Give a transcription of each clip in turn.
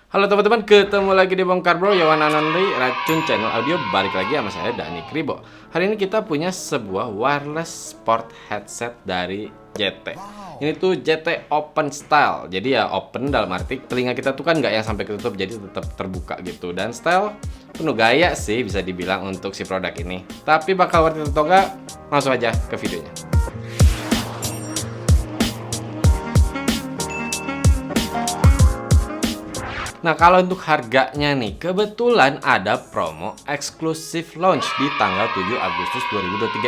Halo teman-teman, ketemu lagi di Bongkar Bro, Yawan Anandri, Racun Channel Audio. Balik lagi sama saya, Dani Kribo. Hari ini kita punya sebuah wireless sport headset dari JT. Ini tuh JT Open Style. Jadi ya open dalam arti telinga kita tuh kan nggak yang sampai ketutup, jadi tetap terbuka gitu. Dan style penuh gaya sih bisa dibilang untuk si produk ini. Tapi bakal worth it atau nggak? Langsung aja ke videonya. Nah, kalau untuk harganya nih, kebetulan ada promo eksklusif launch di tanggal 7 Agustus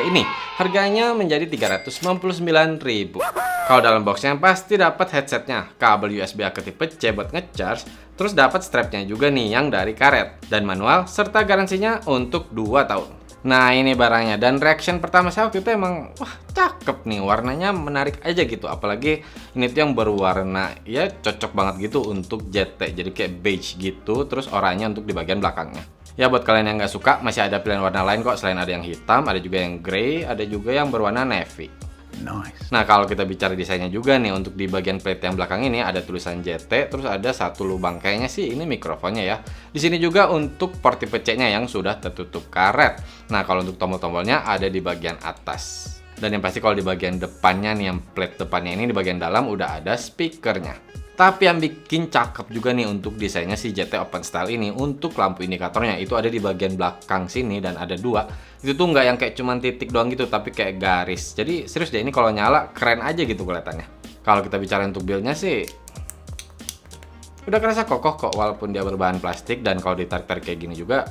2023 ini. Harganya menjadi 399.000. Kalau dalam boxnya pasti dapat headsetnya, kabel USB A ke tipe C buat ngecharge, terus dapat strapnya juga nih yang dari karet, dan manual, serta garansinya untuk 2 tahun. Nah, ini barangnya, dan reaction pertama saya waktu itu emang wah cakep nih, warnanya menarik aja gitu, apalagi ini tuh yang berwarna ya cocok banget gitu untuk JT, jadi kayak beige gitu, terus oranye untuk di bagian belakangnya. Ya buat kalian yang nggak suka masih ada pilihan warna lain kok, selain ada yang hitam, ada juga yang grey, ada juga yang berwarna navy. Nice. Nah, kalau kita bicara desainnya juga nih, untuk di bagian plate yang belakang ini ada tulisan JT, terus ada satu lubang, kayaknya sih ini mikrofonnya ya. Di sini juga untuk port tipe C-nya yang sudah tertutup karet. Nah, kalau untuk tombol-tombolnya ada di bagian atas. Dan yang pasti kalau di bagian depannya nih, yang plate depannya ini di bagian dalam udah ada speakernya. Tapi yang bikin cakep juga nih untuk desainnya si JT Open Style ini, untuk lampu indikatornya itu ada di bagian belakang sini dan ada dua. Itu tuh nggak yang kayak cuman titik doang gitu, tapi kayak garis. Jadi serius deh, ini kalau nyala keren aja gitu kelihatannya. Kalau kita bicara untuk build-nya sih udah kerasa kokoh kok, walaupun dia berbahan plastik, dan kalau ditarik-tarik kayak gini juga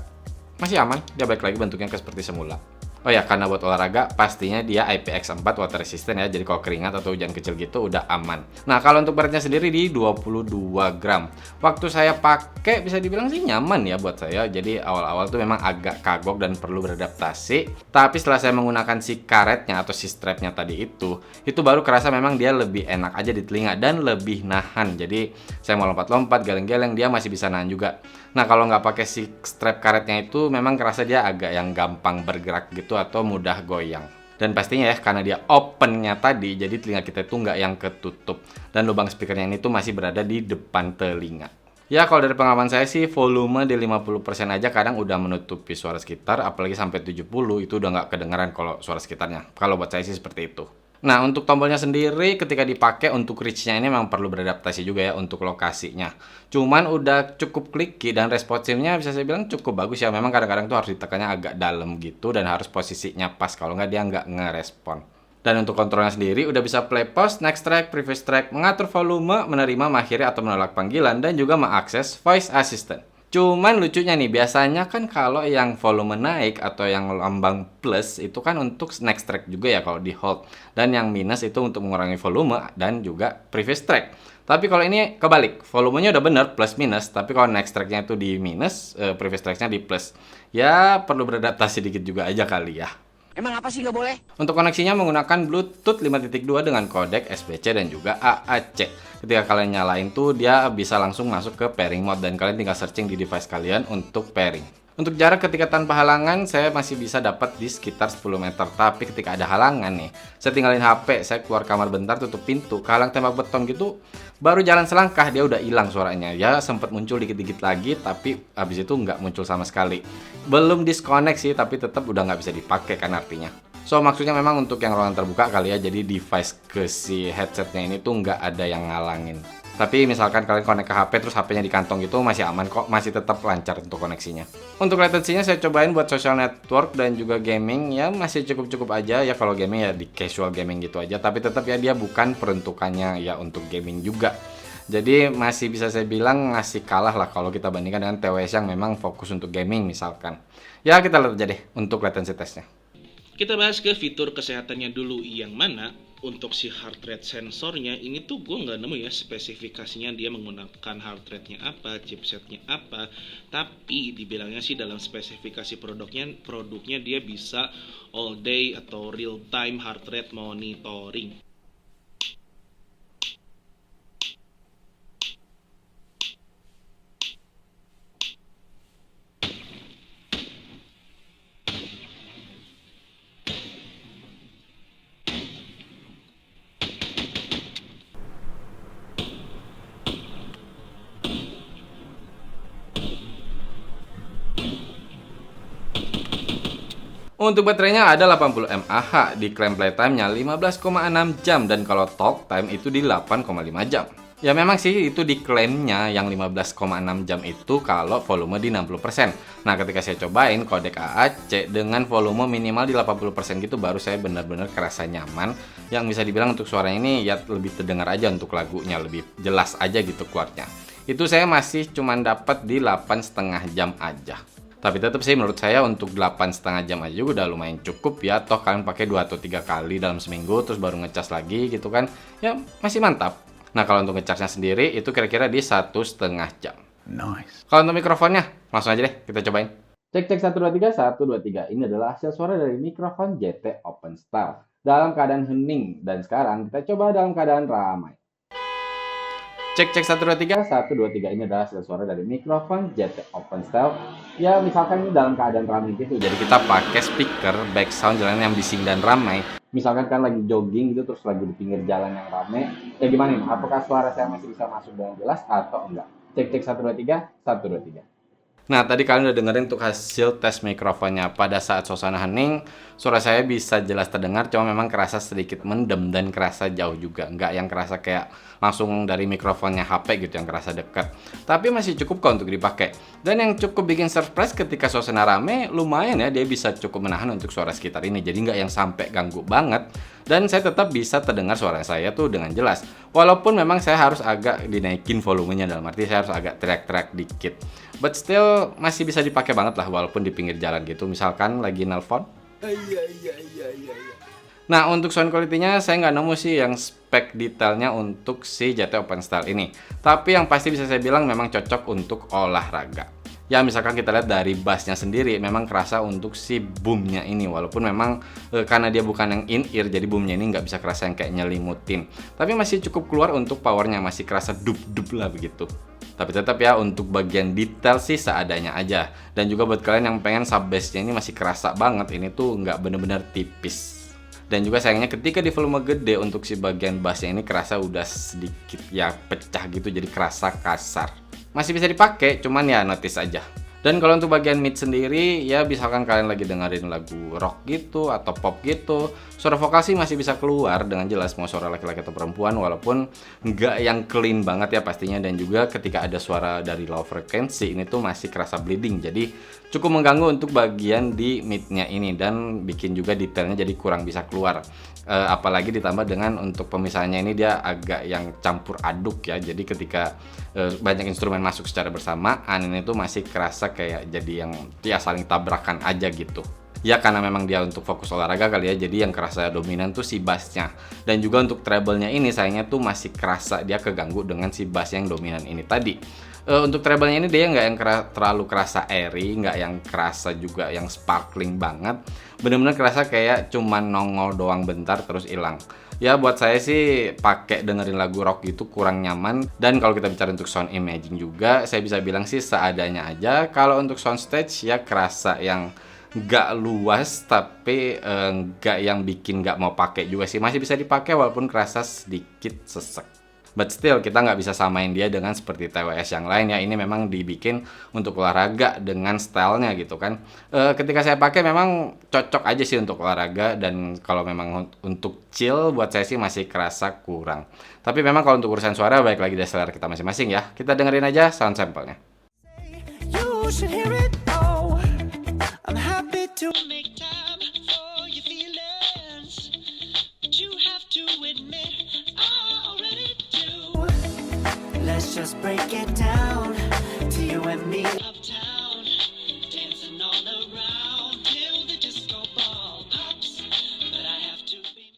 masih aman. Dia balik lagi bentuknya ke seperti semula. Oh ya, karena buat olahraga pastinya dia IPX4 water resistant ya. Jadi kalau keringat atau hujan kecil gitu udah aman. Nah, kalau untuk beratnya sendiri di 22 gram. Waktu saya pakai bisa dibilang sih nyaman ya buat saya. Jadi awal-awal tuh memang agak kagok dan perlu beradaptasi. Tapi setelah saya menggunakan si karetnya atau si strapnya tadi itu baru kerasa memang dia lebih enak aja di telinga dan lebih nahan. Jadi saya mau lompat-lompat, geleng-geleng, dia masih bisa nahan juga. Nah, kalau nggak pakai si strap karetnya itu memang kerasa dia agak yang gampang bergerak gitu atau mudah goyang. Dan pastinya ya, karena dia opennya tadi, jadi telinga kita itu nggak yang ketutup. Dan lubang speakernya ini tuh masih berada di depan telinga. Ya, kalau dari pengalaman saya sih, volume di 50% aja kadang udah menutupi suara sekitar, apalagi sampai 70 itu udah nggak kedengeran kalau suara sekitarnya. Kalau buat saya sih seperti itu. Nah, untuk tombolnya sendiri ketika dipakai untuk reach-nya ini memang perlu beradaptasi juga ya untuk lokasinya. Cuman udah cukup clicky dan responsifnya bisa saya bilang cukup bagus ya. Memang kadang-kadang tuh harus ditekannya agak dalam gitu dan harus posisinya pas, kalau nggak dia nggak ngerespon. Dan untuk kontrolnya sendiri udah bisa play pause, next track, previous track, mengatur volume, menerima, mengakhiri atau menolak panggilan, dan juga mengakses voice assistant. Cuman lucunya nih, biasanya kan kalau yang volume naik atau yang lambang plus itu kan untuk next track juga ya kalau di hold. Dan yang minus itu untuk mengurangi volume dan juga previous track. Tapi kalau ini kebalik, volumenya udah bener plus minus, tapi kalau next tracknya itu di minus, previous tracknya di plus. Ya perlu beradaptasi dikit juga aja kali ya. Emang apa sih nggak boleh? Untuk koneksinya menggunakan Bluetooth 5.2 dengan kodek SBC dan juga AAC. Ketika kalian nyalain tuh dia bisa langsung masuk ke pairing mode dan kalian tinggal searching di device kalian untuk pairing. Untuk jarak ketika tanpa halangan saya masih bisa dapat di sekitar 10 meter. Tapi ketika ada halangan nih, saya tinggalin HP, saya keluar kamar bentar, tutup pintu, kehalang tembak beton gitu, baru jalan selangkah dia udah hilang suaranya. Ya sempat muncul dikit-dikit lagi, tapi habis itu nggak muncul sama sekali. Belum disconnect sih, tapi tetap udah nggak bisa dipakai kan artinya. So maksudnya memang untuk yang ruangan terbuka kali ya, jadi device ke si headsetnya ini tuh nggak ada yang ngalangin. Tapi misalkan kalian connect ke HP terus HP-nya di kantong gitu masih aman kok, masih tetap lancar untuk koneksinya. Untuk latency-nya saya cobain buat social network dan juga gaming ya masih cukup-cukup aja ya. Kalau gaming ya di casual gaming gitu aja, tapi tetap ya dia bukan peruntukannya ya untuk gaming juga. Jadi masih bisa saya bilang ngasih kalah lah kalau kita bandingkan dengan TWS yang memang fokus untuk gaming misalkan. Ya kita lihat aja deh untuk latency testnya. Kita bahas ke fitur kesehatannya dulu, yang mana untuk si heart rate sensornya ini tuh gue nggak nemu ya spesifikasinya dia menggunakan heart rate-nya apa, chipsetnya apa, tapi dibilangnya sih dalam spesifikasi produknya dia bisa all day atau real time heart rate monitoring. Untuk baterainya ada 80 mAh, diklaim playtime-nya 15,6 jam dan kalau talk time itu di 8,5 jam. Ya memang sih itu diklaimnya yang 15,6 jam itu kalau volume di 60%. Nah ketika saya cobain kodek AAC dengan volume minimal di 80% gitu baru saya benar-benar kerasa nyaman. Yang bisa dibilang untuk suaranya ini ya lebih terdengar aja untuk lagunya, lebih jelas aja gitu keluarnya. Itu saya masih cuman dapat di 8,5 jam aja. Tapi tetap sih menurut saya untuk 8,5 jam aja udah lumayan cukup ya. Toh kalian pakai 2 atau 3 kali dalam seminggu terus baru ngecas lagi gitu kan. Ya masih mantap. Nah kalau untuk ngecasnya sendiri itu kira-kira di 1,5 jam. Nice. Kalau untuk mikrofonnya langsung aja deh kita cobain. Cek 1 2 3 1 2 3. Ini adalah hasil suara dari mikrofon JT Open Style dalam keadaan hening dan sekarang kita coba dalam keadaan ramai. Cek 1 2 3 1 2 3. Ini adalah hasil suara dari mikrofon JT Open Style. Ya misalkan ini dalam keadaan ramai gitu. Jadi kita pakai speaker back sound jalan yang bising dan ramai. Misalkan kan lagi jogging gitu terus lagi di pinggir jalan yang ramai. Ya gimana nih? Apakah suara saya masih bisa masuk dengan jelas atau enggak? Cek 1 2 3 1 2 3. Nah, tadi kalian udah dengerin untuk hasil tes mikrofonnya. Pada saat suasana hening, suara saya bisa jelas terdengar, cuma memang kerasa sedikit mendem dan kerasa jauh juga. Nggak yang kerasa kayak langsung dari mikrofonnya HP gitu, yang kerasa dekat. Tapi masih cukup kok untuk dipakai. Dan yang cukup bikin surprise ketika suasana rame, lumayan ya, dia bisa cukup menahan untuk suara sekitar ini. Jadi nggak yang sampai ganggu banget. Dan saya tetap bisa terdengar suara saya tuh dengan jelas. Walaupun memang saya harus agak dinaikin volumenya, dalam arti saya harus agak teriak-teriak dikit. But still masih bisa dipakai banget lah walaupun di pinggir jalan gitu. Misalkan lagi nelpon. Nah untuk sound quality-nya saya nggak nemu sih yang spek detailnya untuk si JT Open Style ini. Tapi yang pasti bisa saya bilang memang cocok untuk olahraga. Ya misalkan kita lihat dari bassnya sendiri memang kerasa untuk si boomnya ini. Walaupun memang karena dia bukan yang in-ear jadi boomnya ini nggak bisa kerasa yang kayak nyelimutin. Tapi masih cukup keluar untuk powernya, masih kerasa dup-dup lah begitu. Tapi tetap ya untuk bagian detail sih seadanya aja. Dan juga buat kalian yang pengen sub bassnya ini masih kerasa banget, ini tuh nggak bener-bener tipis. Dan juga sayangnya ketika di volume gede untuk si bagian bassnya ini kerasa udah sedikit ya pecah gitu, jadi kerasa kasar. Masih bisa dipakai, cuman ya notice aja. Dan kalau untuk bagian mid sendiri, ya misalkan kalian lagi dengerin lagu rock gitu atau pop gitu, suara vokal sih masih bisa keluar dengan jelas mau suara laki-laki atau perempuan, walaupun nggak yang clean banget ya pastinya. Dan juga ketika ada suara dari low frequency ini tuh masih kerasa bleeding, jadi cukup mengganggu untuk bagian di midnya ini dan bikin juga detailnya jadi kurang bisa keluar. Apalagi ditambah dengan untuk pemisahannya ini dia agak yang campur aduk ya, jadi ketika banyak instrumen masuk secara bersamaan ini tuh masih kerasa kayak jadi yang ya saling tabrakan aja gitu. Ya karena memang dia untuk fokus olahraga kali ya, jadi yang kerasa dominan tuh si bassnya. Dan juga untuk treble-nya ini sayangnya tuh masih kerasa dia keganggu dengan si bass yang dominan ini tadi. Untuk treble-nya ini dia nggak yang terlalu kerasa airy, nggak yang kerasa juga yang sparkling banget. Bener-bener kerasa kayak cuman nongol doang bentar terus hilang. Ya buat saya sih pakai dengerin lagu rock gitu kurang nyaman. Dan kalau kita bicara untuk sound imaging juga, saya bisa bilang sih seadanya aja. Kalau untuk sound stage ya kerasa yang nggak luas, tapi nggak yang bikin nggak mau pakai juga sih. Masih bisa dipakai walaupun kerasa sedikit sesek. But still kita nggak bisa samain dia dengan seperti TWS yang lain ya. Ini memang dibikin untuk olahraga dengan stylenya gitu kan. Ketika saya pakai memang cocok aja sih untuk olahraga. Dan kalau memang untuk chill buat saya sih masih kerasa kurang. Tapi memang kalau untuk urusan suara baik lagi dari selera kita masing-masing ya. Kita dengerin aja sound sample-nya. You should hear it all. I'm happy to make time for your feelings, but you have to admit I already do. Let's just break it down to you and me. Uptown, dancing all around till the disco ball pops, but I have to be.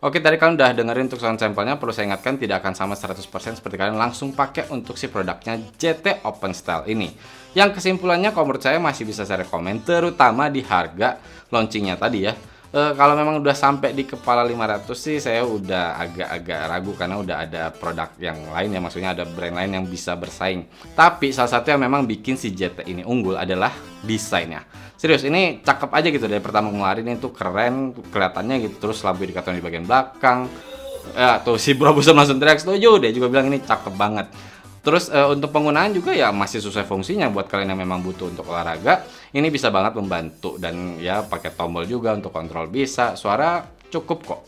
Oke, tadi kalian udah dengerin untuk sound sampelnya. Perlu saya ingatkan, tidak akan sama 100% seperti kalian langsung pakai untuk si produknya GT Open Style ini. Yang kesimpulannya, kalau menurut saya masih bisa saya rekomen, terutama di harga launchingnya tadi ya. Kalau memang udah sampai di kepala 500 sih saya udah agak-agak ragu, karena udah ada produk yang lain ya, maksudnya ada brand lain yang bisa bersaing. Tapi salah satu yang memang bikin si GT ini unggul adalah desainnya. Serius, ini cakep aja gitu, dari pertama ngeluarin itu keren kelihatannya gitu. Terus lampu indikator di bagian belakang, ya tuh si Bro Busem langsung teriak setuju, dia juga bilang ini cakep banget. Terus untuk penggunaan juga ya masih sesuai fungsinya buat kalian yang memang butuh untuk olahraga. Ini bisa banget membantu, dan ya pakai tombol juga untuk kontrol bisa. Suara cukup kok.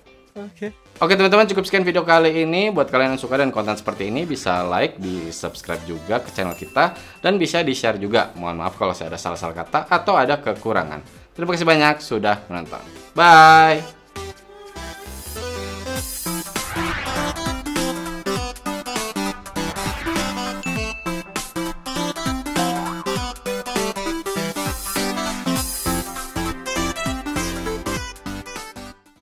Oke teman-teman, cukup sekian video kali ini. Buat kalian yang suka dan konten seperti ini, bisa like, di subscribe juga ke channel kita, dan bisa di share juga. Mohon maaf kalau saya ada salah-salah kata atau ada kekurangan. Terima kasih banyak sudah menonton. Bye.